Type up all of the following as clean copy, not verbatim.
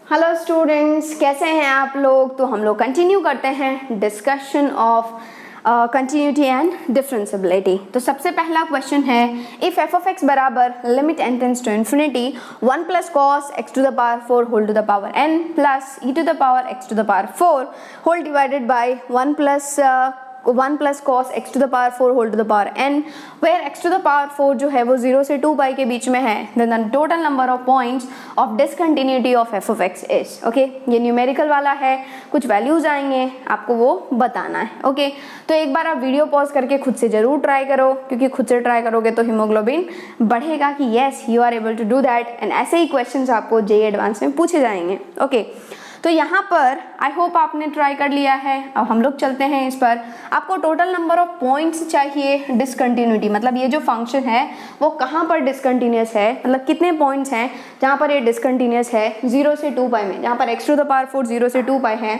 Hello students, कैसे हैं आप लोग। तो हम लोग कंटिन्यू करते हैं discussion of continuity and differentiability. तो सबसे पहला क्वेश्चन है, इफ एफ ऑफ एक्स बराबर limit n tends to infinity 1 plus cos x to the power 4 whole to the power n plus e to the power x to the power 4 whole divided by 1 plus cos x to the power 4 whole to the power n, where x to the power 4 जो है वो 0 से 2 पाई के बीच में है, then the total number of points of discontinuity of f of x is. Okay, ये numerical वाला है, कुछ वैल्यूज आएंगे, आपको वो बताना है। ओके, तो एक बार आप वीडियो पॉज करके खुद से जरूर ट्राई करो, क्योंकि खुद से ट्राई करोगे तो हीमोग्लोबिन बढ़ेगा कि yes you are able to do that, and ऐसे ही क्वेश्चंस आपको जेईई एडवांस में पूछे जाएंगे। ओके, तो यहाँ पर आई होप आपने ट्राई कर लिया है। अब हम लोग चलते हैं इस पर। आपको टोटल नंबर ऑफ पॉइंट्स चाहिए डिसकंटिन्यूटी, मतलब ये जो फंक्शन है वो कहाँ पर डिसकंटिन्यूस है, मतलब कितने पॉइंट्स हैं जहाँ पर ये डिसकंटिन्यूस है 0 से 2 पाई में, जहाँ पर x टू द पावर 4 0 से 2 पाई है,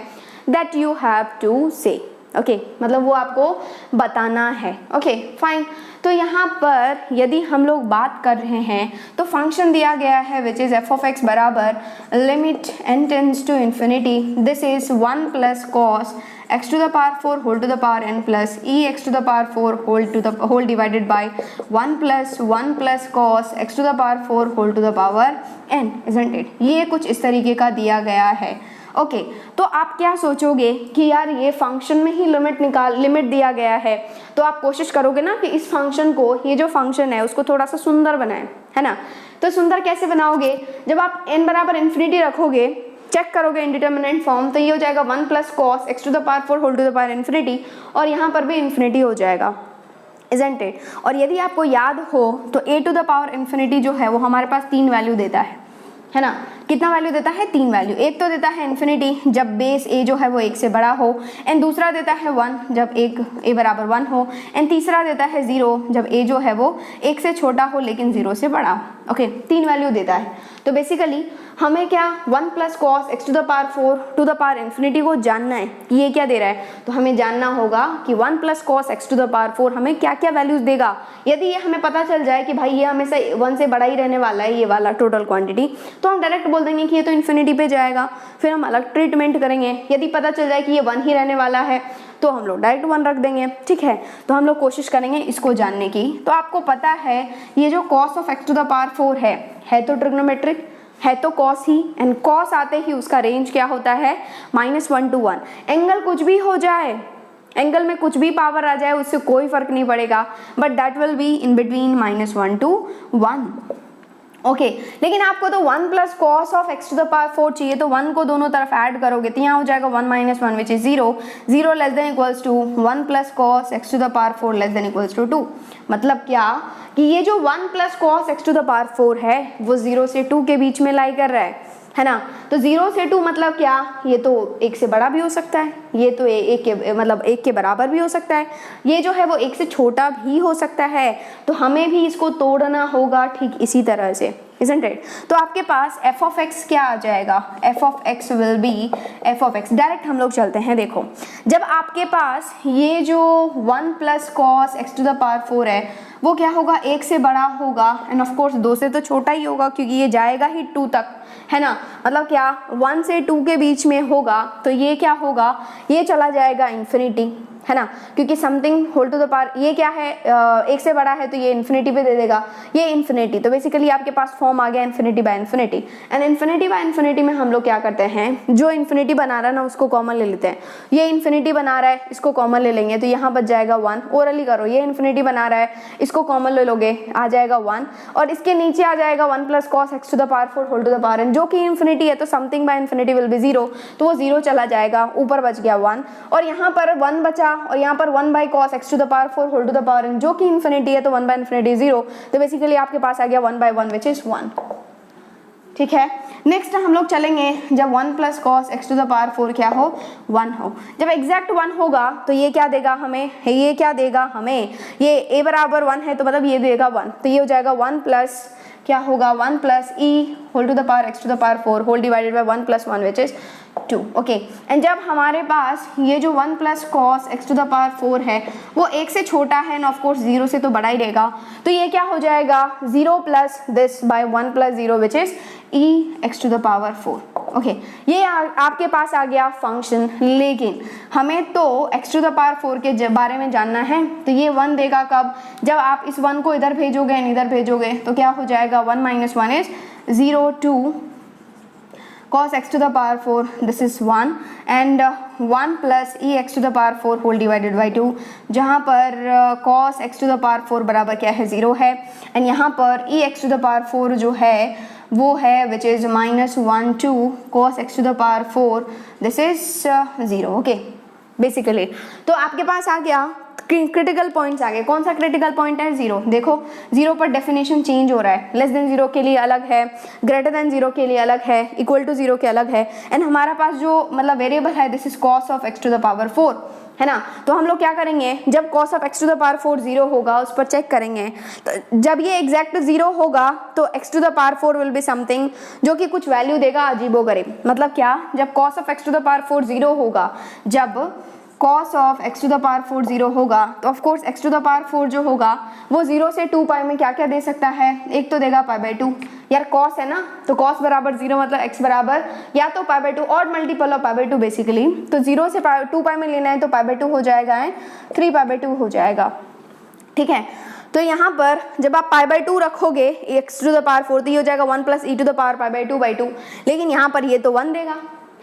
दैट यू हैव टू से। ओके, मतलब वो आपको बताना है। Okay fine. तो यहाँ पर यदि हम लोग बात कर रहे हैं तो फंक्शन दिया गया है which is f of x बराबर limit n tends to infinity, this is 1 plus cos x to the power 4 whole to the power n plus e x to the power 4 whole divided by 1 plus cos x to the power 4 whole to the power n, isn't it. ये कुछ इस तरीके का दिया गया है। Okay, तो आप क्या सोचोगे कि यार ये फंक्शन में ही लिमिट दिया गया है, तो आप कोशिश करोगे ना कि इस फंक्शन को, ये जो फंक्शन है उसको थोड़ा सा सुंदर बनाएं, है ना। तो सुंदर कैसे बनाओगे, जब आप n बराबर इन्फिनिटी रखोगे, चेक करोगे इंडिटरमिनेंट फॉर्म, तो ये हो जाएगा 1 plus cos x to the power 4 whole to the power infinity, और यहाँ पर भी इन्फिनिटी हो जाएगा, इजंट इट। और यदि आपको याद हो तो a to the power infinity जो है वो हमारे पास 3 वैल्यू देता है ना। कितना वैल्यू देता है? 3 वैल्यू। एक तो देता है इन्फिनिटी जब बेस a जो है वो 1 से बड़ा हो, एंड दूसरा देता है 1 जब a बराबर 1 हो, एंड तीसरा देता है 0 जब a जो है वो 1 से छोटा हो लेकिन 0 से बड़ा हो। ओके, 3 वैल्यू देता है। तो बेसिकली हमें क्या 1 plus cos x to the power 4 to the power infinity को जानना है कि ये क्या दे रहा है। तो हमें जानना होगा कि 1 plus cos x to the power 4 हमें क्या क्या वैल्यूज देगा। यदि ये हमें पता चल जाए कि भाई ये हमेशा 1 से बड़ा ही रहने वाला है, ये वाला टोटल क्वांटिटी, तो हम डायरेक्ट बोल देंगे कि ये तो इन्फिनिटी पे जाएगा, फिर हम अलग ट्रीटमेंट करेंगे। यदि पता चल जाए कि ये 1 ही रहने वाला है तो हम लोग डायरेक्ट 1 रख देंगे, ठीक है। तो हम लोग कोशिश करेंगे इसको जानने की। तो आपको पता है ये जो cos of x to the power 4 है तो ट्रिग्नोमेट्रिक है, तो कॉस ही, एंड कॉस आते ही उसका रेंज क्या होता है -1 to 1। एंगल कुछ भी हो जाए, एंगल में कुछ भी पावर आ जाए उससे कोई फर्क नहीं पड़ेगा, but that will be in between -1 to 1। Okay, लेकिन आपको तो 1 plus cos of x to the power 4 चाहिए, तो 1 को दोनों तरफ ऐड करोगे तो यहाँ हो जाएगा 1 - 1 which is 0, 0 less than equals to 1 plus cos x to the power 4 less than equals to 2। मतलब क्या कि ये जो 1 plus cos x to the power 4 है वो 0 से 2 के बीच में लाई कर रहा है ना। तो 0 से 2 मतलब क्या, ये तो 1 से बड़ा भी हो सकता है, ये तो 1 के बराबर भी हो सकता है, ये जो है वो 1 से छोटा भी हो सकता है। तो हमें भी इसको तोड़ना होगा ठीक इसी तरह से, isn't it? तो आपके पास f of x क्या आ जाएगा, f of x will be f of x। Direct हम लोग चलते हैं। देखो, जब आपके पास ये जो 1 plus cos x to the power 4 है वो क्या होगा, 1 से बड़ा होगा, एंड ऑफ कोर्स 2 से तो छोटा ही होगा क्योंकि ये जाएगा ही 2 तक, है ना। मतलब क्या 1 से 2 के बीच में होगा, तो ये क्या होगा, ये चला जाएगा इन्फिनिटी, है ना, क्योंकि something whole to the power, ये क्या है 1 से बड़ा है तो ये इन्फिनिटी पे दे देगा, ये इन्फिनिटी। तो बेसिकली आपके पास फॉर्म आ गया infinity by infinity, and infinity by infinity में हम लोग क्या करते हैं, जो इन्फिनिटी बना रहा है ना उसको कॉमन ले लेते हैं। ये इन्फिनिटी बना रहा है, इसको कॉमन ले लेंगे तो यहाँ बच जाएगा 1। ओरली करो, ये इन्फिनिटी बना रहा है, इसको कॉमन ले लोगे, आ जाएगा 1, और इसके नीचे आ जाएगा 1 plus cos x to the power 4 whole to the power n, जो कि इन्फिनिटी है, तो something by infinity will be 0, तो वो 0 चला जाएगा, ऊपर बच गया 1, और यहाँ पर 1 बचा, और यहाँ पर 1 by cos x to the power 4 whole to the power n, जो कि इन्फिनिटी है, तो 1 बाय इन्फिनिटी 0, तो बेसिकली आपके पास आ गया 1 बाय 1 विच इज 1। ठीक है, नेक्स्ट हम लोग चलेंगे जब 1 plus cos x to the power 4 क्या हो, 1 हो। जब एग्जैक्ट 1 होगा तो ये क्या देगा हमें, ये क्या देगा हमें, ये a बराबर 1 है तो मतलब ये देगा 1, तो ये हो जाएगा 1 प्लस क्या होगा, 1 plus e whole to the power x to the power 4 whole divided by 1 plus 1 which is 2। Okay, and जब हमारे पास ये जो 1 plus cos x to the power 4 है वो 1 से छोटा है, एंड ऑफ कोर्स 0 से तो बड़ा ही रहेगा, तो ये क्या हो जाएगा 0 plus this by 1 plus 0 which is e x to the power 4। Okay ये आपके पास आ गया फंक्शन, लेकिन हमें तो x टू द पावर 4 के बारे में जानना है। तो ये 1 देगा कब, जब आप इस 1 को इधर भेजोगे एंड इधर भेजोगे तो क्या हो जाएगा, 1 - 1 is 0 to cos x to the power 4, this is 1 and 1 plus e x to the power 4 whole divided by 2, जहाँ पर cos x to the power 4 बराबर क्या है, 0 है, एंड यहाँ पर e x to the power 4 जो है वो है which is -1 to cos x to the power 4, this is 0। Okay basically तो आपके पास आ गया क्रिटिकल पॉइंट्स आ गए। कौन सा क्रिटिकल पॉइंट है, 0। देखो 0 पर डेफिनेशन चेंज हो रहा है, लेस देन 0 के लिए अलग है, ग्रेटर देन 0 के लिए अलग है, इक्वल टू 0 के अलग है, एंड हमारा पास जो मतलब वेरिएबल है this is cos of x to the power 4 है ना। तो हम लोग क्या करेंगे, जब cos of x to the power 4 0 होगा उस पर चेक करेंगे, तो जब ये एग्जैक्ट 0 होगा तो x to the power 4 will be something जो कि कुछ वैल्यू देगा अजीबोगरीब। मतलब क्या, जब cos of x to the power 4 0 होगा, जब cos of x to the power 4 0 होगा तो of course x to the power 4 जो होगा वो 0 से 2 पाई में क्या क्या दे सकता है, एक तो देगा π/2, यार cos है ना, तो cos बराबर 0 मतलब x बराबर या तो π/2 और मल्टीपल ऑफ π/2 बेसिकली, तो 0 से 2 पाई में लेना है तो π/2 हो जाएगा एंड 3π/2 हो जाएगा। ठीक है, तो यहाँ पर जब आप π/2 रखोगे x टू द पावर 4 तो ये हो जाएगा 1 + e टू द पावर π/2/2, लेकिन यहाँ पर ये तो 1 देगा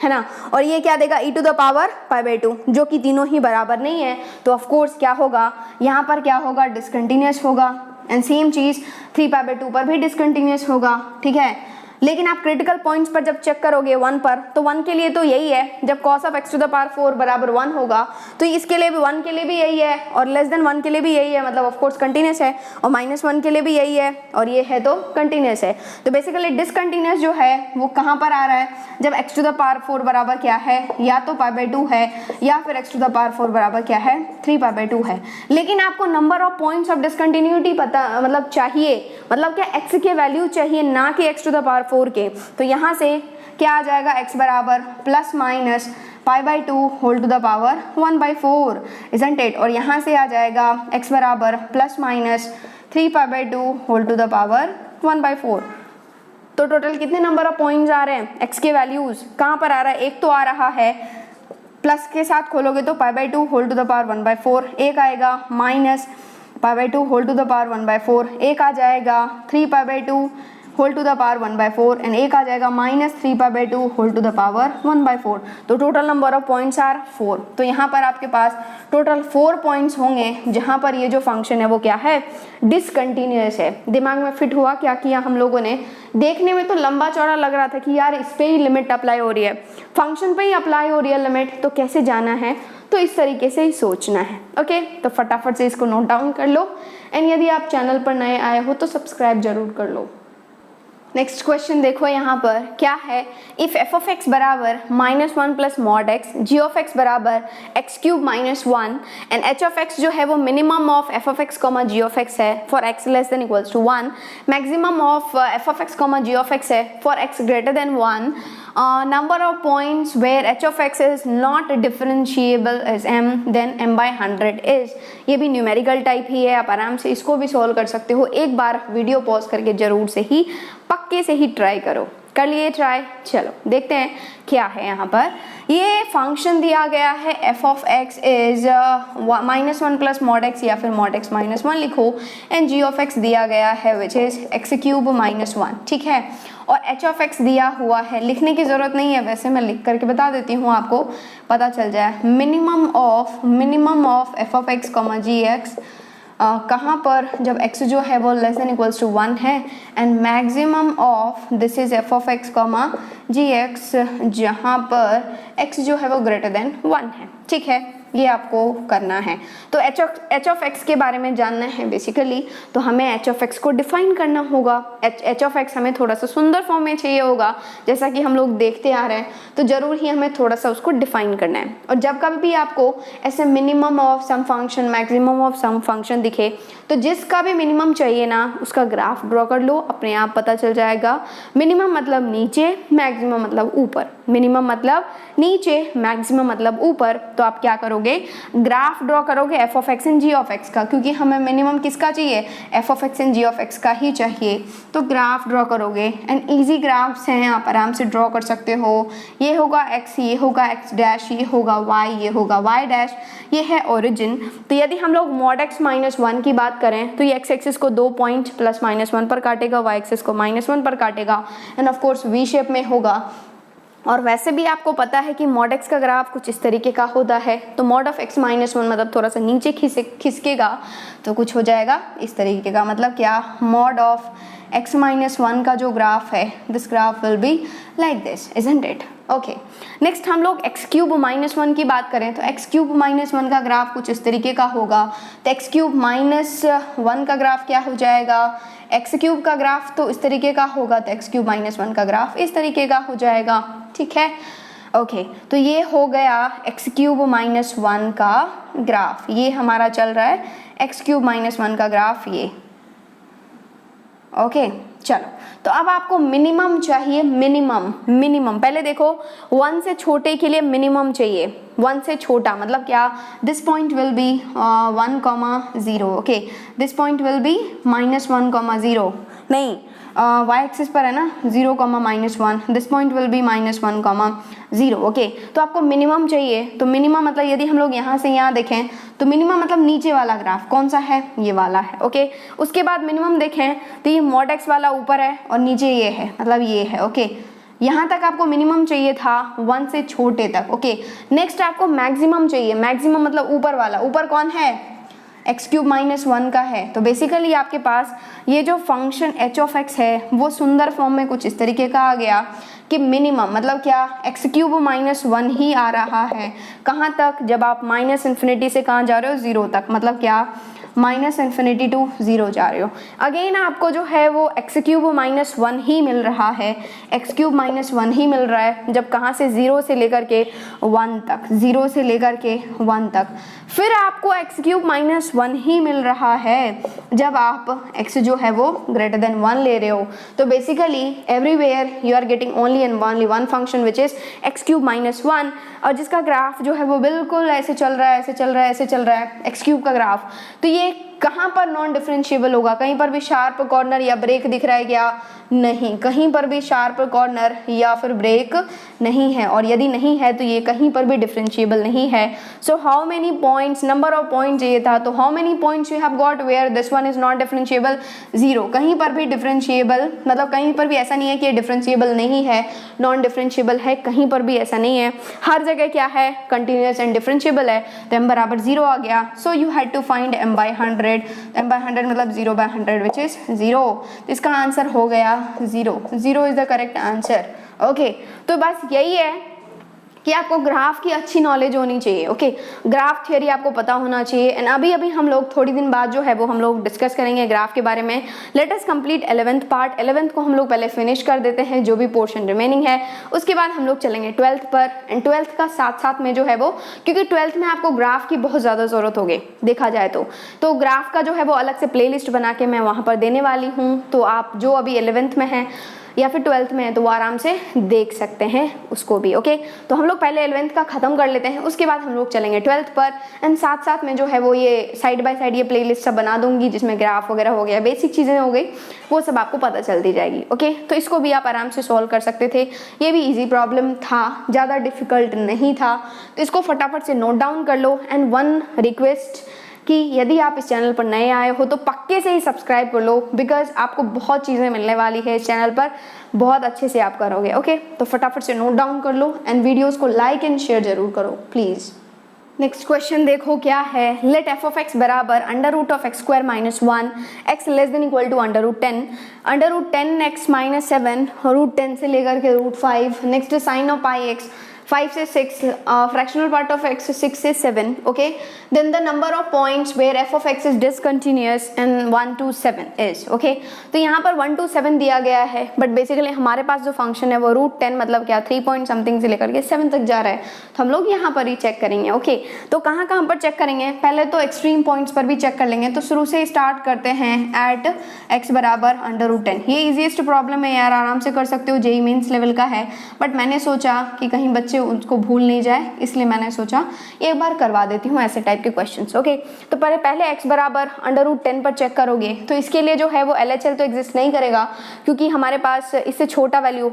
है ना, और ये क्या देगा e टू द पावर π/2, जो कि तीनों ही बराबर नहीं है, तो ऑफ कोर्स क्या होगा, यहाँ पर क्या होगा, डिसकंटिन्यूअस होगा, एंड सेम चीज 3π/2 पर भी डिसकंटिन्यूअस होगा। ठीक है, लेकिन आप क्रिटिकल पॉइंट्स पर जब चेक करोगे 1 पर, तो 1 के लिए तो यही है, जब cos of x to the power 4 बराबर 1 होगा तो इसके लिए भी 1 के लिए भी यही है, और लेस देन 1 के लिए भी यही है, मतलब ऑफ कोर्स कंटिन्यूअस है, और -1 के लिए भी यही है, और ये है तो कंटिन्यूअस है। तो बेसिकली डिसकंटिन्यूअस जो है वो कहाँ पर आ रहा है, जब x टू द पावर 4 बराबर क्या है, या तो π/2 है या फिर x टू द पावर 4 बराबर क्या है, 3π/2 है। लेकिन आपको number of points of discontinuity पता मतलब चाहिए, मतलब क्या x के वैल्यू चाहिए ना कि x टू द पावर 4 के। तो यहाँ से क्या आ जाएगा, x बराबर ± π/2 whole to the power 1/4 isn't it, और यहाँ से आ जाएगा x बराबर ± 3π/2 होल टू द पावर 1/4। तो टोटल कितने नंबर ऑफ पॉइंट्स आ रहे हैं, x के वैल्यूज कहाँ पर आ रहा है, एक तो आ रहा है प्लस के साथ खोलोगे तो π/2 होल टू द पावर 1/4, एक आएगा -π/2 होल टू द पावर 1/4, एक आ जाएगा 3π/2 whole to the power 1/4 and एक आ जाएगा -3π/2 होल टू द पावर 1/4। तो total number of points are 4। तो यहाँ पर आपके पास टोटल 4 पॉइंट्स होंगे जहाँ पर ये जो फंक्शन है वो क्या है, डिसकंटिन्यूअस है। दिमाग में फिट हुआ क्या किया हम लोगों ने, देखने में तो लंबा चौड़ा लग रहा था कि यार इस पे ही लिमिट अप्लाई हो रही है, फंक्शन पे ही अप्लाई हो रही है लिमिट, तो कैसे जाना है, तो इस तरीके से ही सोचना है। ओके, तो फटाफट से इसको नोट डाउन कर लो, एंड यदि आप चैनल पर नए आए हो तो सब्सक्राइब जरूर कर लो। नेक्स्ट क्वेश्चन देखो यहाँ पर क्या है, इफ f of x बराबर -1 + mod x, g of x बराबर x³ - 1 and h of x जो है वो minimum of f of x, g of x है for x less than equals to 1, maximum of f of x, g of x है for x greater than 1, number of points where h of x is not differentiable is m, then m/100 is। ये भी numerical type ही है, आप आराम से इसको भी solve कर सकते हो। एक बार वीडियो पॉज करके जरूर से ही पक्के से ही ट्राई करो। कर लिए ट्राई, चलो देखते हैं क्या है। यहाँ पर ये फंक्शन दिया गया है f of x is -1 + mod x या फिर mod x -1 लिखो, एंड g of x दिया गया है विच इज x³ - 1। ठीक है, और h of x दिया हुआ है, लिखने की जरूरत नहीं है, वैसे मैं लिख करके बता देती हूँ, आपको पता चल जाए। Minimum of f of x, gx कहाँ पर, जब x जो है वो लेस देन इक्वल्स टू 1 है, and maximum of this is f of x, gx जहाँ पर x जो है वो ग्रेटर देन 1 है। ठीक है, ये आपको करना है। तो h of x के बारे में जानना है बेसिकली, तो हमें h of x को डिफाइन करना होगा। h of x हमें थोड़ा सा सुंदर फॉर्म में चाहिए होगा, जैसा कि हम लोग देखते आ रहे हैं, तो जरूर ही हमें थोड़ा सा उसको डिफाइन करना है। और जब कभी भी आपको ऐसे minimum of some function, maximum of some function दिखे, तो जिसका भी मिनिमम चाहिए ना उसका ग्राफ ड्रॉ कर लो, अपने आप पता चल जाएगा। मिनिमम मतलब नीचे, मैक्सिमम मतलब ऊपर। मिनिमम मतलब नीचे, मैक्सिमम मतलब ऊपर। तो आप क्या करोगे, ग्राफ ड्रॉ करोगे f of x and g of x का, क्योंकि हमें मिनिमम किसका चाहिए, f of x and g of x का ही चाहिए। तो ग्राफ ड्रॉ करोगे एंड ईजी ग्राफ्स हैं, आप आराम से ड्रॉ कर सकते हो। ये होगा एक्स, ये होगा एक्स डैश, ये होगा वाई, ये होगा वाई डैश, ये है ओरिजिन। तो यदि हम लोग मॉड एक्स माइनस 1 की बात करें तो ये एक्स एक्सिस को 2 पॉइंट प्लस माइनस 1 पर काटेगा, वाई एक्सिस को -1 पर काटेगा end of course V shape में होगा। और वैसे भी आपको पता है कि मॉड एक्स का ग्राफ कुछ इस तरीके का होता है। तो मॉड ऑफ एक्स माइनस 1 मतलब थोड़ा सा नीचे खिसकेगा तो कुछ हो जाएगा इस तरीके का। मतलब क्या, मॉड ऑफ x minus 1 का जो ग्राफ है, this graph will be like this, isn't it? Okay, next हम लोग x क्यूब माइनस 1 की बात करें तो x क्यूब माइनस 1 का ग्राफ कुछ इस तरीके का होगा। तो x क्यूब माइनस 1 का ग्राफ क्या हो जाएगा, x क्यूब का ग्राफ तो इस तरीके का होगा, तो x क्यूब माइनस 1 का ग्राफ इस तरीके का हो जाएगा। ठीक है, ओके, तो ये हो गया x क्यूब माइनस 1 का ग्राफ, ये हमारा चल रहा है x क्यूब माइनस 1 का ग्राफ ये। ओके, चलो, तो अब आपको मिनिमम चाहिए, मिनिमम पहले देखो 1 से छोटे के लिए मिनिमम चाहिए, 1 से छोटा मतलब क्या, this point will be 1,0, okay, this point will be -1,0, नहीं वाई एक्सिस पर है ना 0, -1, this point will be -1,0, okay. तो आपको मिनिमम चाहिए, तो मिनिमम मतलब यदि हम लोग यहाँ से यहाँ देखें तो मिनिमम मतलब नीचे वाला ग्राफ कौन सा है, ये वाला है, ओके। उसके बाद मिनिमम देखें तो ये मॉड एक्स वाला ऊपर है और नीचे ये है, मतलब ये है, ओके। यहाँ तक आपको मिनिमम चाहिए था 1 से छोटे तक, ओके। नेक्स्ट आपको मैक्सिमम चाहिए, मैक्सिमम मतलब ऊपर वाला, ऊपर कौन है, एक्स क्यूब माइनस 1 का है। तो बेसिकली आपके पास ये जो फंक्शन एच ऑफ एक्स है वो सुंदर फॉर्म में कुछ इस तरीके का आ गया कि मिनिमम मतलब क्या, एक्स क्यूब माइनस 1 ही आ रहा है। कहाँ तक, जब आप माइनस इन्फिनिटी से कहाँ जा रहे हो, 0 तक, मतलब क्या, -∞ to 0 जा रहे हो। अगेन आपको जो है वो एक्स क्यूब माइनस 1 ही मिल रहा है, एक्स क्यूब माइनस 1 ही मिल रहा है, जब कहाँ से 0 से लेकर के 1 तक, 0 से लेकर के 1 तक। फिर आपको एक्स क्यूब माइनस 1 ही मिल रहा है जब आप x जो है वो ग्रेटर देन 1 ले रहे हो। तो basically everywhere you are getting only and only one function which is x cube minus 1, और जिसका ग्राफ जो है वो बिल्कुल ऐसे चल रहा है, ऐसे चल रहा है, ऐसे चल रहा है, एक्स क्यूब का ग्राफ। तो ये कहाँ पर नॉन डिफरेंशिएबल होगा, कहीं पर भी शार्प कॉर्नर या ब्रेक दिख रहा है क्या, नहीं, कहीं पर भी शार्प कॉर्नर या फिर ब्रेक नहीं है, और यदि नहीं है तो ये कहीं पर भी डिफरेंशिएबल नहीं है। So how many points, number of points ये था, तो how many points you have got where this one is not differentiable, 0, कहीं पर भी डिफरेंशिएबल, मतलब कहीं पर भी ऐसा नहीं है कि ये डिफरेंशिएबल नहीं है, नॉन डिफरेंशिएबल है, कहीं पर भी ऐसा नहीं है, हर जगह क्या है, कंटिन्यूअस एंड डिफरेंशिएबल है। तो m बराबर 0 आ गया। So you had to find m by 100, m by 100 मतलब 0 by 100 विच इज 0। तो इसका आंसर हो गया 0 is the correct answer. Okay, तो बस यही है कि आपको ग्राफ की अच्छी नॉलेज होनी चाहिए, ओके, ग्राफ थ्योरी आपको पता होना चाहिए। एंड अभी हम लोग थोड़ी दिन बाद जो है वो हम लोग डिस्कस करेंगे ग्राफ के बारे में। Let us complete 11th part, 11th को हम लोग पहले फिनिश कर देते हैं, जो भी पोर्शन रिमेनिंग है, उसके बाद हम लोग चलेंगे 12th पर। एंड 12th का साथ में जो है वो, क्योंकि 12th में आपको ग्राफ की बहुत ज़्यादा ज़रूरत होगी देखा जाए तो ग्राफ का जो है वो अलग से प्ले लिस्ट बना के मैं वहाँ पर देने वाली हूँ। तो आप जो अभी 11th में हैं या फिर 12th में है तो वो आराम से देख सकते हैं उसको भी, ओके। तो हम लोग पहले 11th का खत्म कर लेते हैं, उसके बाद हम लोग चलेंगे 12th पर। एंड साथ में जो है वो ये साइड बाय साइड ये प्लेलिस्ट सब बना दूंगी, जिसमें ग्राफ वगैरह हो गया, बेसिक चीज़ें हो गई, वो सब आपको पता चलती जाएगी, ओके। तो इसको भी आप आराम से सॉल्व कर सकते थे, ये भी ईजी प्रॉब्लम था, ज़्यादा डिफिकल्ट नहीं था। तो इसको फटाफट से नोट डाउन कर लो। एंड वन रिक्वेस्ट कि यदि आप इस चैनल पर नए आए हो तो पक्के से ही सब्सक्राइब कर लो, बिकॉज आपको बहुत चीज़ें मिलने वाली है इस चैनल पर, बहुत अच्छे से आप करोगे, ओके। तो फटाफट से नोट डाउन कर लो एंड वीडियोस को लाइक एंड शेयर जरूर करो प्लीज़। नेक्स्ट क्वेश्चन देखो क्या है, लेट एफ ऑफ एक्स बराबर under root of x square minus 1 x less than equal to under root 10 x minus 7 root 10 से लेकर के root 5। Next sine of pi x 5 से 6, fractional part of x 6 से 7, okay, then the number of points where f of x is discontinuous and 1 to 7 is, okay, तो यहाँ पर 1 to 7 दिया गया है, बट बेसिकली हमारे पास जो फंक्शन है वो √10 मतलब क्या 3 पॉइंट समथिंग से लेकर के 7 तक जा रहा है, तो हम लोग यहाँ पर ही चेक करेंगे, ओके, तो कहाँ पर चेक करेंगे, पहले तो एक्सट्रीम पॉइंट्स पर भी चेक कर लेंगे, तो शुरू से स्टार्ट करते हैं एट x बराबर √10, ये इजीएस्ट प्रॉब्लम है यार, आराम से कर सकते हो, जेईई मेंस लेवल का है, बट मैंने सोचा कि कहीं बच्चे उसको भूल नहीं जाए, इसलिए मैंने सोचा एक बार करवा देती हूँ ऐसे टाइप के क्वेश्चंस, ओके। तो पहले x बराबर √10 पर चेक करोगे, तो इसके लिए जो है वो LHL तो एग्जिस्ट नहीं करेगा, क्योंकि हमारे पास इससे छोटा वैल्यू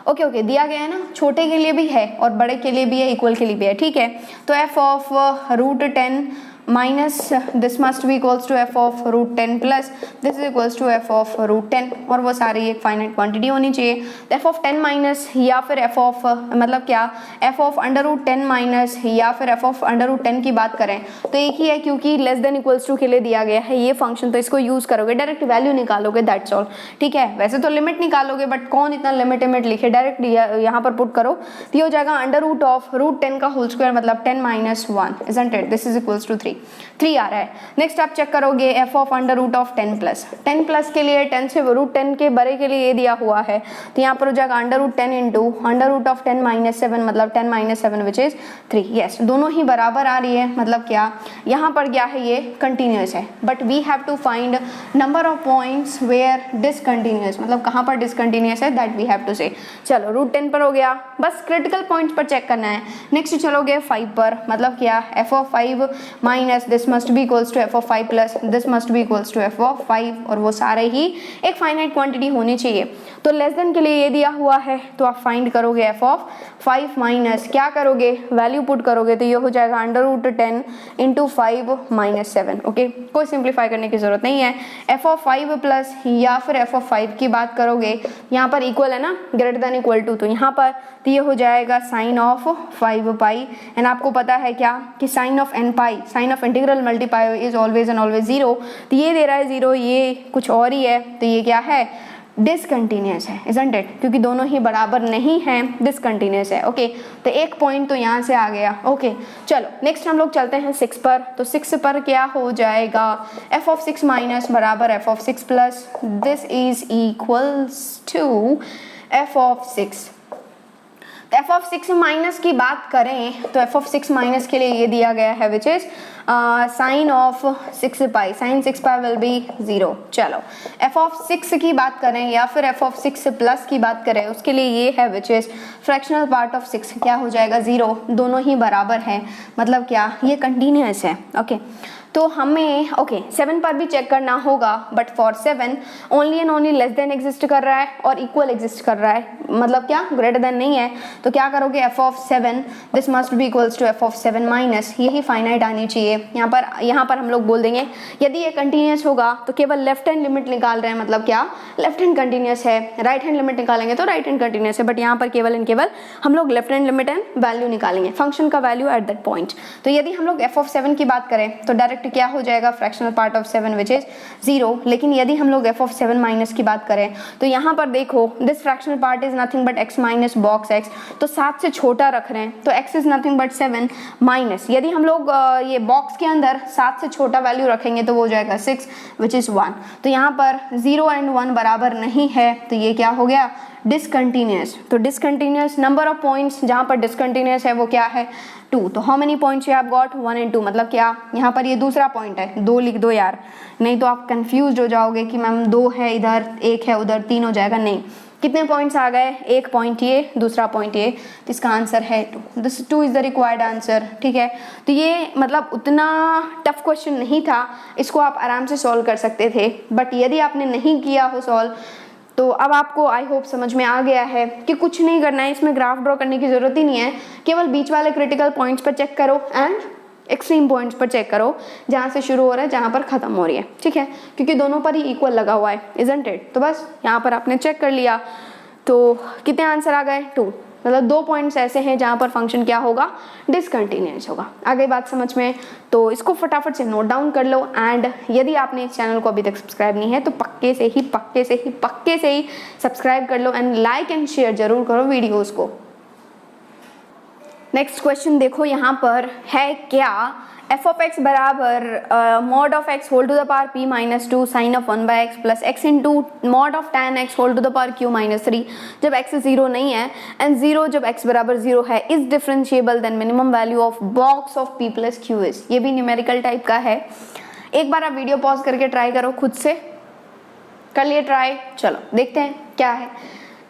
ओके दिया गया है ना, छोटे के लिए भी है और बड़े के लिए भी है, इक्वल के लिए भी है, ठीक है। तो f of √10 minus this must be equals to f of √10 plus this is equals to f of √10, और वो सारी एक फाइनाइट क्वांटिटी होनी चाहिए। f ऑफ 10 माइनस या फिर f ऑफ मतलब क्या f ऑफ √10 माइनस या फिर f ऑफ √10 की बात करें तो एक ही है, क्योंकि लेस देन इक्वल्स टू के लिए दिया गया है ये फंक्शन, तो इसको यूज करोगे, डायरेक्ट वैल्यू निकालोगे, दैट्स ऑल, ठीक है। वैसे तो लिमिट निकालोगे, बट कौन इतना लिमिट लिखे, डायरेक्ट यहाँ पर पुट करो, तो ये हो जाएगा √10 का होल स्क्वायर मतलब 10 minus 1, isn't it, this is equals to 3 आ रहा है। नेक्स्ट आप चेक करोगे f ऑफ √10 प्लस, 10 प्लस के लिए 10 से √10 के बड़े के लिए ये दिया हुआ है, तो यहाँ पर हो जाएगा √10 इंटू √10 माइनस 7 मतलब 10 माइनस 7 विच इज 3, यस, दोनों ही बराबर आ रही है, मतलब क्या यहाँ पर क्या है, ये कंटिन्यूस है, but we have to find number of points where discontinuous, मतलब कहाँ पर डिसकंटिन्यूस है, दैट वी हैव टू से। चलो √10 पर हो गया, बस क्रिटिकल पॉइंट्स पर चेक करना है। नेक्स्ट चलोगे 5 पर, मतलब क्या f of 5 minus this must be equals to f of 5 plus this must be equals to f of 5, और वो सारे ही एक फाइनाइट क्वांटिटी होनी चाहिए। तो लेस देन के लिए ये दिया हुआ है, तो आप फाइंड करोगे f ऑफ 5 माइनस क्या करोगे, वैल्यू पुट करोगे, तो ये हो जाएगा √10 इंटू 5 माइनस 7, ओके, कोई सिंप्लीफाई करने की जरूरत नहीं है। f ऑफ 5 प्लस या फिर f ऑफ 5 की बात करोगे, यहाँ पर इक्वल है ना, ग्रेटर देन इक्वल टू, तो यहाँ पर तो ये हो जाएगा साइन ऑफ 5 पाई, एंड आपको पता है क्या कि sine of n pi, sine of integral multiple is always and always 0, तो ये दे रहा है 0, ये कुछ और ही है, तो ये क्या है, डिसकंटिन्यूस है, इजंट इट, क्योंकि दोनों ही बराबर नहीं है, डिसकंटिन्यूस है, ओके। तो एक पॉइंट तो यहाँ से आ गया, ओके। चलो नेक्स्ट हम लोग चलते हैं 6 पर, तो 6 पर क्या हो जाएगा, f ऑफ 6 माइनस बराबर f of 6 plus this is equals to f of 6। तो f ऑफ 6 माइनस की बात करें तो f ऑफ 6 माइनस के लिए ये दिया गया है which is sine of 6 pi, sine 6 pi will be 0। चलो f ऑफ 6 की बात करें या फिर f ऑफ 6 प्लस की बात करें, उसके लिए ये है which is fractional part of 6 क्या हो जाएगा 0, दोनों ही बराबर है, मतलब क्या ये कंटिन्यूअस है, ओके। तो हमें ओके 7 पर भी चेक करना होगा, but for 7 only and only less than exist कर रहा है और इक्वल एग्जिस्ट कर रहा है, मतलब क्या ग्रेटर देन नहीं है, तो क्या करोगे f of 7 this must be equals to f of 7 minus, यही फाइनाइट आनी चाहिए। यहाँ पर हम लोग बोल देंगे यदि ये कंटिन्यूस होगा तो केवल लेफ्ट हैंड लिमिट निकाल रहे हैं, मतलब क्या लेफ्ट हैंड कंटिन्यूस है, राइट हैंड लिमिट निकालेंगे तो राइट हैंड कंटिन्यूस है, बट यहाँ पर केवल एंड केवल हम लोग left hand limit and value निकालेंगे, फंक्शन का वैल्यू एट दैट पॉइंट। तो यदि हम लोग f ऑफ 7 की बात करें तो डायरेक्ट क्या हो जाएगा fractional part of 7 which is 0, लेकिन यदि हम लोग f ऑफ 7 माइनस की बात करें तो यहाँ पर देखो this fractional part is nothing but x minus box x, तो 7 से छोटा रख रहे हैं तो x is nothing but 7 minus, यदि हम लोग ये बॉक्स के अंदर 7 से छोटा वैल्यू रखेंगे तो वो हो जाएगा 6 विच इज 1। तो यहाँ पर 0 एंड 1 बराबर नहीं है, तो ये क्या हो गया डिसकंटिन्यूअस। तो डिसकंटिन्यूअस नंबर ऑफ पॉइंट्स जहाँ पर डिसकंटिन्यूअस है वो क्या है 2, तो how many points you have got 1 and 2, मतलब क्या यहाँ पर ये दूसरा पॉइंट है, 2 लिख दो यार, नहीं तो आप कंफ्यूज हो जाओगे कि मैम 2 है इधर 1 है उधर 3 हो जाएगा, नहीं, कितने पॉइंट्स आ गए, एक पॉइंट ये दूसरा पॉइंट ये, तो इसका आंसर है 2, this 2 is the required answer, ठीक है। तो ये मतलब उतना टफ क्वेश्चन नहीं था, इसको आप आराम से सॉल्व कर सकते थे, बट यदि आपने नहीं किया हो सॉल्व तो अब आपको आई होप समझ में आ गया है कि कुछ नहीं करना है, इसमें ग्राफ ड्रॉ करने की जरूरत ही नहीं है, केवल बीच वाले क्रिटिकल पॉइंट्स पर चेक करो एंड एक्सट्रीम पॉइंट्स पर चेक करो, जहाँ से शुरू हो रहा है जहाँ पर खत्म हो रही है, ठीक है, क्योंकि दोनों पर ही इक्वल लगा हुआ है, इजंट इट। तो बस यहाँ पर आपने चेक कर लिया, तो कितने आंसर आ गए 2, मतलब 2 पॉइंट्स ऐसे हैं जहाँ पर फंक्शन क्या होगा डिसकंटिन्यूअस होगा। आगे बात समझ में, तो इसको फटाफट से नोट डाउन कर लो, एंड यदि आपने इस चैनल को अभी तक सब्सक्राइब नहीं है तो पक्के से ही सब्सक्राइब कर लो, एंड लाइक एंड शेयर जरूर करो वीडियोस को। नेक्स्ट क्वेश्चन देखो यहाँ पर है क्या, एफ ऑफ एक्स बराबर mod of x whole to the power p minus two sine of one by x plus x into mod of tan x whole to the power q minus three जब x zero नहीं है and zero जब x बराबर zero है is differentiable then minimum value of box of p plus q is. ये भी numerical type का है। एक बार आप वीडियो पॉज करके ट्राई करो, खुद से कर लिए ट्राई। चलो देखते हैं क्या है।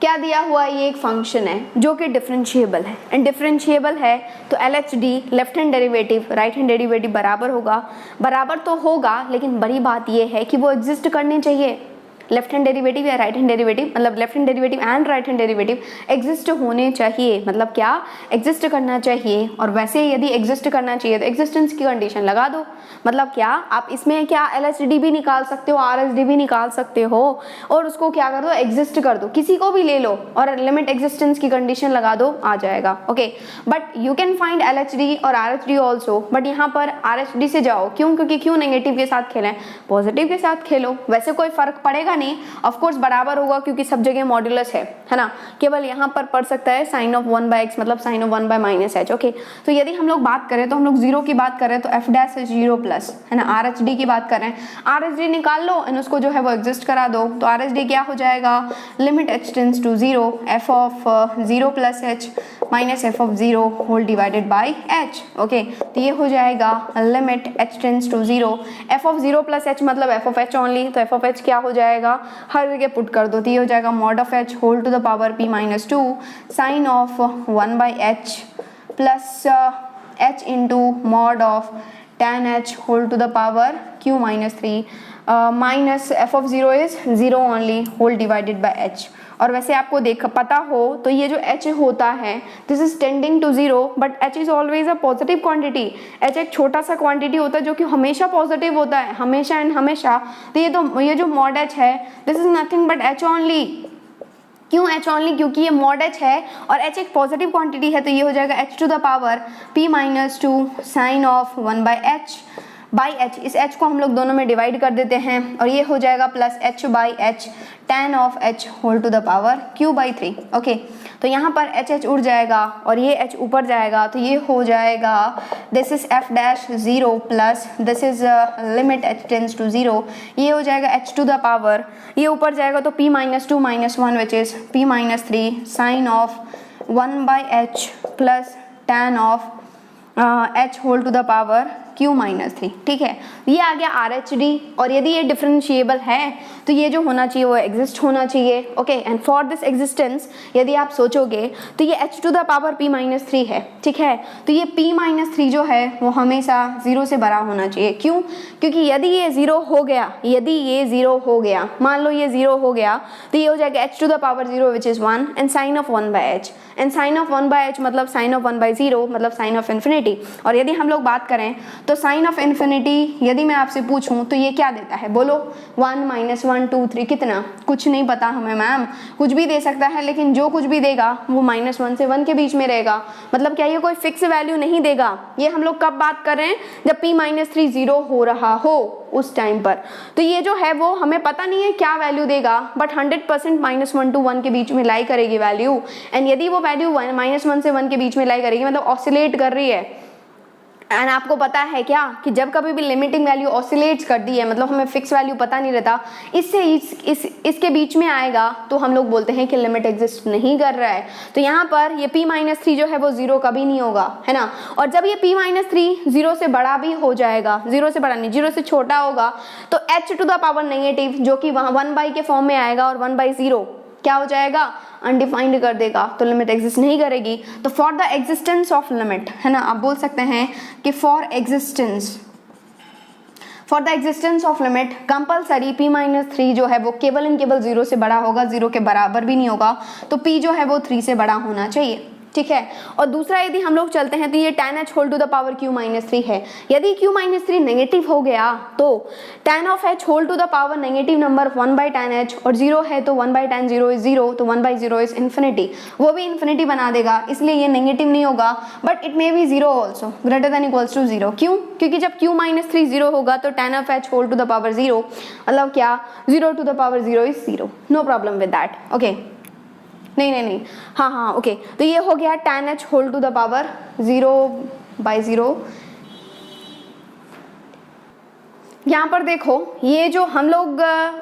क्या दिया हुआ, ये एक फंक्शन है जो कि डिफरेंशिएबल है एंड डिफरेंशिएबल है तो LHD left hand derivative right hand derivative बराबर होगा। बराबर तो होगा लेकिन बड़ी बात ये है कि वो एग्जिस्ट करने चाहिए। लेफ्ट हैंड डेरिवेटिव या राइट हैंड डेरिवेटिव, मतलब left hand derivative and right hand derivative exist होने चाहिए। मतलब क्या, एग्जिस्ट करना चाहिए। और वैसे यदि एग्जिस्ट करना चाहिए तो एग्जिस्टेंस की कंडीशन लगा दो। मतलब क्या, आप इसमें क्या LHD भी निकाल सकते हो, RHD भी निकाल सकते हो और उसको क्या कर दो, एग्जिस्ट कर दो। किसी को भी ले लो और लिमिट एग्जिस्टेंस की कंडीशन लगा दो, आ जाएगा। Okay, but you can find LHD और RHD ऑल्सो, बट यहाँ पर RHD से जाओ। क्यों? क्योंकि क्यों नेगेटिव के साथ खेलें, पॉजिटिव के साथ खेलो। वैसे कोई फर्क पड़ेगा नहीं, ऑफ कोर्स बराबर होगा क्योंकि सब जगह मॉड्यूलस है ना। केवल यहाँ पर पढ़ सकता है sine of one by x मतलब sine of one by minus h. Okay, तो यदि हम लोग बात करें तो हम लोग जीरो की बात करें तो एफ डैश जीरो प्लस है ना। RHD की बात करें, RHD निकाल लो एंड उसको जो है वो एग्जिस्ट करा दो। तो RHD क्या हो जाएगा, limit h tends to zero f of zero plus h minus f of zero whole divided by h. Okay, तो ये हो जाएगा limit h tends to zero f of zero plus h मतलब एफ ऑफ एच ओनली। तो f of h क्या हो जाएगा, हर जगह पुट कर दो। तो ये हो जाएगा mod of h whole to the power p minus two sine of one by h plus h into mod of tan h whole to the power q minus three minus f of zero is zero only whole divided by h। और वैसे आपको पता हो तो ये जो h होता है this is tending to zero but h is always a positive quantity. h एक छोटा सा क्वांटिटी होता है जो कि हमेशा पॉजिटिव होता है, हमेशा एंड हमेशा। तो ये जो मॉड h है this is nothing but h only. क्यों h ओनली? क्योंकि ये मॉड h है और h एक पॉजिटिव क्वांटिटी है। तो ये हो जाएगा h to the power p minus two sine of one by h by h. इस h को हम लोग दोनों में डिवाइड कर देते हैं और ये हो जाएगा plus h by h tan of h whole to the power q by three. Okay, तो यहाँ पर h उड़ जाएगा और ये h ऊपर जाएगा। तो ये हो जाएगा this is f dash zero plus this is limit h tends to zero. ये हो जाएगा h टू द पावर, ये ऊपर जाएगा तो p minus two minus one which is p minus three sine of one by h plus tan of h whole to the power q minus three. ठीक है, ये आ गया RHD। और यदि ये डिफरेंशिएबल है तो ये जो होना चाहिए वो एग्जिस्ट होना चाहिए। Okay, and for this existence यदि आप सोचोगे तो ये h to the power p minus three है। ठीक है, तो ये p माइनस थ्री जो है वो हमेशा जीरो से बड़ा होना चाहिए। क्यों? क्योंकि यदि ये जीरो हो गया, यदि ये जीरो हो गया, मान लो ये जीरो हो गया तो ये हो जाएगा h to the power zero which is one and sine of one by h. And sine of one by h मतलब sine of one by zero मतलब साइन ऑफ इन्फिनिटी। और यदि हम लोग बात करें तो साइन ऑफ इन्फिनिटी यदि मैं आपसे पूछूं तो ये क्या देता है, बोलो? One minus one two three, कितना? कुछ नहीं पता हमें मैम, कुछ भी दे सकता है लेकिन जो कुछ भी देगा वो माइनस वन से वन के बीच में रहेगा। मतलब क्या ये कोई फिक्स वैल्यू नहीं देगा। ये हम लोग कब बात कर रहे हैं, जब p माइनस थ्री जीरो हो रहा हो उस टाइम पर। तो ये जो है वो हमें पता नहीं है क्या वैल्यू देगा but 100% minus one two one के बीच में लाई करेगी वैल्यू। एंड यदि वो वैल्यू माइनस वन से वन के बीच में लाई करेगी मतलब ऑसिलेट कर रही है। एंड आपको पता है क्या कि जब कभी भी लिमिटिंग वैल्यू ऑसिलेट्स करती है मतलब हमें फिक्स वैल्यू पता नहीं रहता, इससे इसके बीच में आएगा तो हम लोग बोलते हैं कि लिमिट एग्जिस्ट नहीं कर रहा है। तो यहाँ पर ये p माइनस थ्री जो है वो जीरो कभी नहीं होगा, है ना। और जब ये p माइनस थ्री जीरो से बड़ा भी हो जाएगा, जीरो से बड़ा नहीं, जीरो से छोटा होगा तो h to the power negative जो कि वहाँ वन बाई के फॉर्म में आएगा और वन बाई जीरो क्या हो जाएगा, अनडिफाइंड कर देगा। तो लिमिट एग्जिस्ट नहीं करेगी। तो for the existence of limit, है ना, आप बोल सकते हैं कि for the existence of limit compulsory p minus three जो है वो केवल एंड केवल जीरो से बड़ा होगा, जीरो के बराबर भी नहीं होगा। तो p जो है वो थ्री से बड़ा होना चाहिए। ठीक है, और दूसरा यदि हम लोग चलते हैं तो ये tan h whole to the power q minus three है। यदि q माइनस थ्री नेगेटिव हो गया तो tan of h whole to the power negative number one by tan h और जीरो है तो one by tan zero is zero, तो one by zero is infinity, वो भी इन्फिनिटी बना देगा, इसलिए ये नेगेटिव नहीं होगा but it may be zero also greater than equals to zero. क्यों? क्योंकि जब q माइनस थ्री जीरो होगा तो tan of h whole to the power zero मतलब क्या, zero to the power zero is zero, no problem with that. Okay, नहीं, हाँ okay, तो ये हो गया tan h whole to the power 0/0। यहाँ पर देखो ये जो हम लोग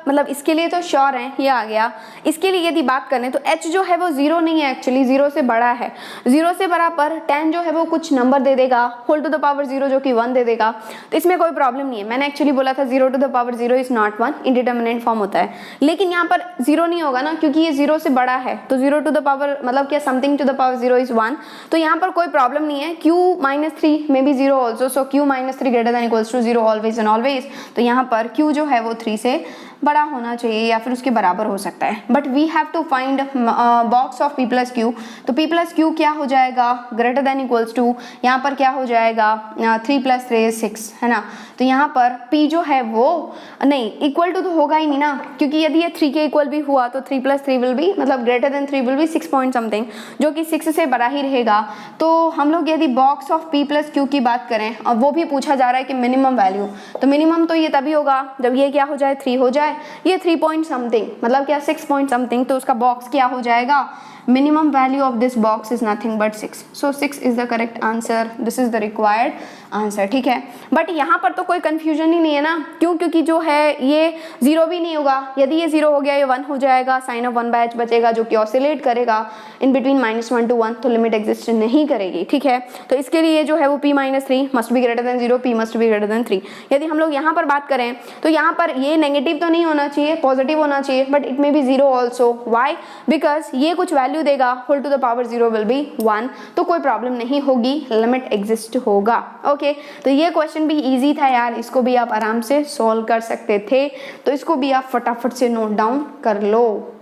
मतलब इसके लिए तो श्योर हैं, ये आ गया। इसके लिए यदि बात करें तो h जो है वो 0 नहीं है, एक्चुअली 0 से बड़ा है। 0 से बड़ा पर tan जो है वो कुछ नंबर दे देगा होल टू द पावर 0 जो कि 1 दे देगा, तो इसमें कोई प्रॉब्लम नहीं है। मैंने एक्चुअली बोला था 0 to the power 0 is not 1, indeterminate form होता है, लेकिन यहाँ पर 0 नहीं होगा ना, क्योंकि ये 0 से बड़ा है। तो 0 टू द पावर मतलब क्या, something to the power 0 is 1, तो यहाँ पर कोई प्रॉब्लम नहीं है। q-3 में भी 0 also, so q-3 greater than equals to 0 always and always. तो यहाँ पर q जो है वो 3 से बड़ा होना चाहिए या फिर उसके बराबर हो सकता है, but we have to find box of p plus q. तो p प्लस क्यू क्या हो जाएगा, ग्रेटर देन इक्वल्स टू, यहाँ पर क्या हो जाएगा 3 + 3 = 6, है ना। तो यहाँ पर p जो है वो नहीं इक्वल टू तो होगा ही नहीं ना, क्योंकि यदि ये 3 के इक्वल भी हुआ तो 3 + 3 विल बी मतलब greater than 3 will be 6 point something, जो कि 6 से बड़ा ही रहेगा। तो हम लोग यदि box of p plus Q की बात करें, और वो भी पूछा जा रहा है कि मिनिमम वैल्यू, तो मिनिमम तो ये तभी होगा जब ये क्या हो जाए 3 हो जाए, ये 3 पॉइंट समथिंग मतलब क्या 6 पॉइंट समथिंग, तो उसका बॉक्स क्या हो जाएगा, minimum value of this box is nothing but 6, so 6 is the correct answer, this is the required answer, ठीक है। बट यहाँ पर तो कोई कंफ्यूजन ही नहीं है ना, क्यों, क्योंकि जो है ये 0 भी नहीं होगा, यदि ये 0 हो गया ये 1 हो जाएगा, साइन ऑफ 1/h बचेगा जो कि ऑसिलेट करेगा इन बिटवीन -1 to 1, तो लिमिट एग्जिस्ट नहीं करेगी, ठीक है। तो इसके लिए जो है वो p-3 must be greater than 0, p must be greater than 3। यदि हम लोग यहाँ पर बात करें तो यहाँ पर ये नेगेटिव तो नहीं होना चाहिए, पॉजिटिव होना चाहिए, but it may be 0 also, why, because ये कुछ वैल्यू देगा whole to the power 0 will be 1, तो कोई प्रॉब्लम नहीं होगी, लिमिट एग्जिस्ट होगा। ओके, तो ये क्वेश्चन भी इजी था यार, इसको भी आप आराम से सॉल्व कर सकते थे, तो इसको भी आप फटाफट से नोट डाउन कर लो।